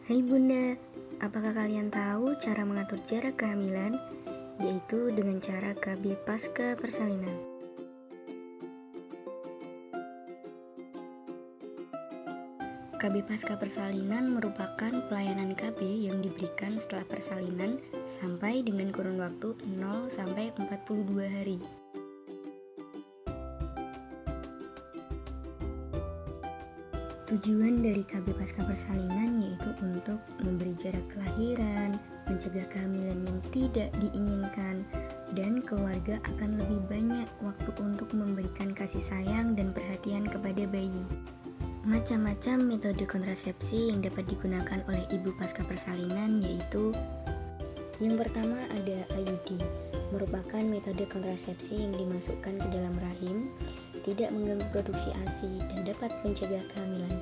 Hai Bunda, apakah kalian tahu cara mengatur jarak kehamilan? Yaitu dengan cara KB pasca persalinan. KB pasca persalinan merupakan pelayanan KB yang diberikan setelah persalinan sampai dengan kurun waktu 0 sampai 42 hari. Tujuan dari KB pasca persalinan yaitu untuk memberi jarak kelahiran, mencegah kehamilan yang tidak diinginkan, dan keluarga akan lebih banyak waktu untuk memberikan kasih sayang dan perhatian kepada bayi. Macam-macam metode kontrasepsi yang dapat digunakan oleh ibu pasca persalinan yaitu yang pertama ada IUD, merupakan metode kontrasepsi yang dimasukkan ke dalam rahim, tidak mengganggu produksi ASI dan dapat mencegah kehamilan.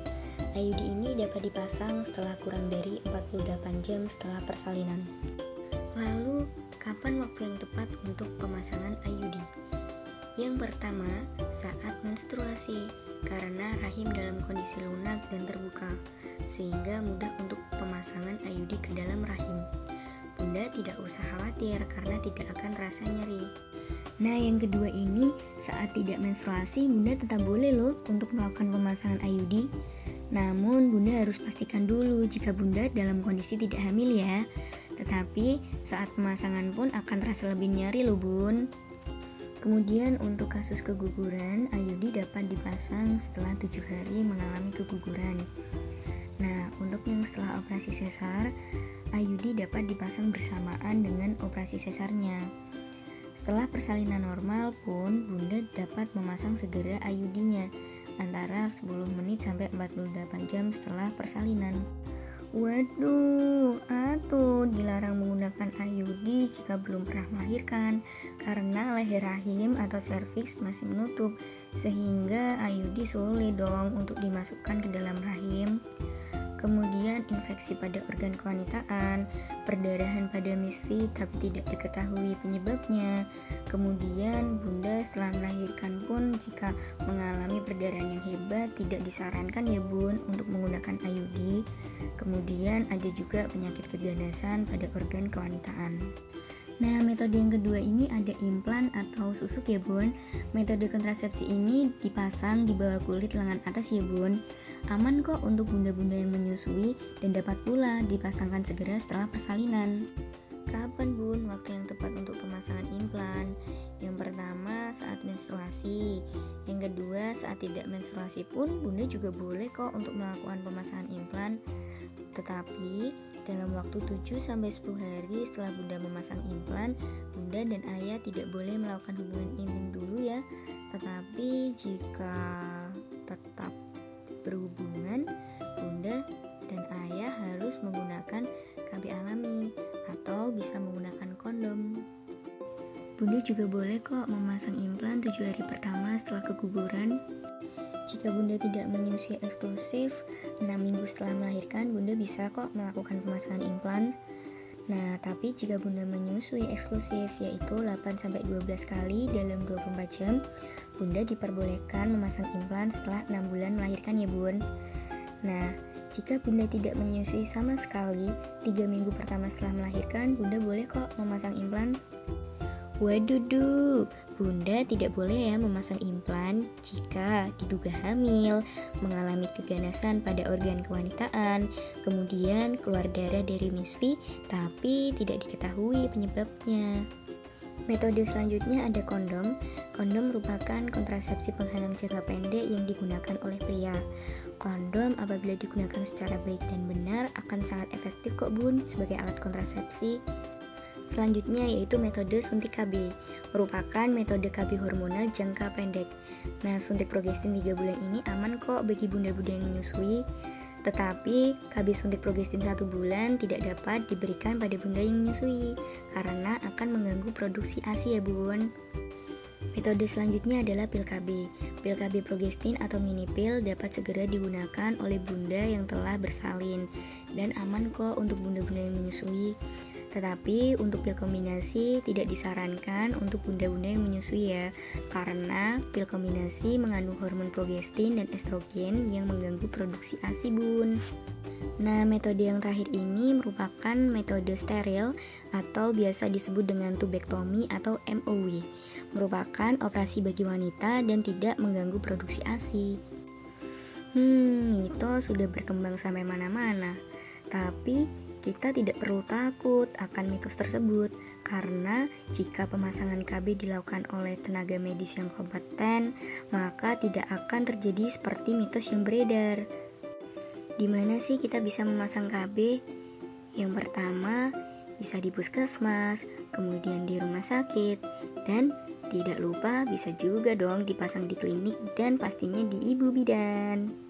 IUD ini dapat dipasang setelah kurang dari 48 jam setelah persalinan. Lalu, kapan waktu yang tepat untuk pemasangan IUD? Yang pertama, saat menstruasi, karena rahim dalam kondisi lunak dan terbuka, sehingga mudah untuk pemasangan IUD ke dalam rahim. Bunda tidak usah khawatir karena tidak akan terasa nyeri. Nah, yang kedua ini, saat tidak menstruasi, Bunda tetap boleh loh untuk melakukan pemasangan IUD. Namun, Bunda harus pastikan dulu jika Bunda dalam kondisi tidak hamil ya. Tetapi, saat pemasangan pun akan terasa lebih nyeri loh Bun. Kemudian untuk kasus keguguran, IUD dapat dipasang setelah 7 hari mengalami keguguran. Nah, untuk yang setelah operasi sesar, IUD dapat dipasang bersamaan dengan operasi sesarnya. Setelah persalinan normal pun, Bunda dapat memasang segera IUD-nya antara 10 menit sampai 48 jam setelah persalinan. Waduh, dilarang menggunakan IUD jika belum pernah melahirkan karena leher rahim atau serviks masih menutup, sehingga IUD sulit dong untuk dimasukkan ke dalam rahim. Kemudian infeksi pada organ kewanitaan, perdarahan pada misfi tapi tidak diketahui penyebabnya. Kemudian Bunda setelah melahirkan pun jika mengalami perdarahan yang hebat tidak disarankan ya Bun untuk menggunakan IUD. Kemudian ada juga penyakit keganasan pada organ kewanitaan. Nah, metode yang kedua ini ada implan atau susuk ya Bun. Metode kontrasepsi ini dipasang di bawah kulit lengan atas ya Bun. Aman kok untuk bunda-bunda yang menyusui dan dapat pula dipasangkan segera setelah persalinan. Kapan Bun waktu yang tepat untuk pemasangan implan? Yang pertama saat menstruasi. Yang kedua saat tidak menstruasi pun Bunda juga boleh kok untuk melakukan pemasangan implan. Tetapi dalam waktu 7-10 hari setelah Bunda memasang implan, Bunda dan Ayah tidak boleh melakukan hubungan intim dulu ya. Tetapi jika tetap berhubungan, Bunda dan Ayah harus menggunakan KB alami atau bisa menggunakan kondom. Bunda juga boleh kok memasang implan 7 hari pertama setelah keguguran. Jika Bunda tidak menyusui eksklusif, 6 minggu setelah melahirkan, Bunda bisa kok melakukan pemasangan implan. Nah, tapi jika Bunda menyusui eksklusif, yaitu 8-12 kali dalam 24 jam, Bunda diperbolehkan memasang implan setelah 6 bulan melahirkan ya Bun. Nah, jika Bunda tidak menyusui sama sekali, 3 minggu pertama setelah melahirkan, Bunda boleh kok memasang implan. Waduh, Bunda tidak boleh ya memasang implan jika diduga hamil, mengalami keganasan pada organ kewanitaan, kemudian keluar darah dari misfi tapi tidak diketahui penyebabnya. Metode selanjutnya ada kondom. Kondom merupakan kontrasepsi penghalang jangka pendek yang digunakan oleh pria. Kondom apabila digunakan secara baik dan benar akan sangat efektif kok Bun sebagai alat kontrasepsi. Selanjutnya yaitu metode suntik KB, merupakan metode KB hormonal jangka pendek. Nah, suntik progestin 3 bulan ini aman kok bagi bunda-bunda yang menyusui. Tetapi KB suntik progestin 1 bulan tidak dapat diberikan pada bunda yang menyusui karena akan mengganggu produksi ASI ya Bun. Metode selanjutnya adalah pil KB. Pil KB progestin atau mini pil dapat segera digunakan oleh bunda yang telah bersalin dan aman kok untuk bunda-bunda yang menyusui. Tetapi untuk pil kombinasi tidak disarankan untuk bunda-bunda yang menyusui ya, karena pil kombinasi mengandung hormon progestin dan estrogen yang mengganggu produksi ASI Bun. Nah, metode yang terakhir ini merupakan metode steril atau biasa disebut dengan tubektomi atau MOW. Merupakan operasi bagi wanita dan tidak mengganggu produksi ASI. Mitos sudah berkembang sampai mana-mana. Tapi kita tidak perlu takut akan mitos tersebut karena jika pemasangan KB dilakukan oleh tenaga medis yang kompeten, maka tidak akan terjadi seperti mitos yang beredar. Di mana sih kita bisa memasang KB? Yang pertama, bisa di puskesmas, kemudian di rumah sakit, dan tidak lupa bisa juga dong dipasang di klinik dan pastinya di ibu bidan.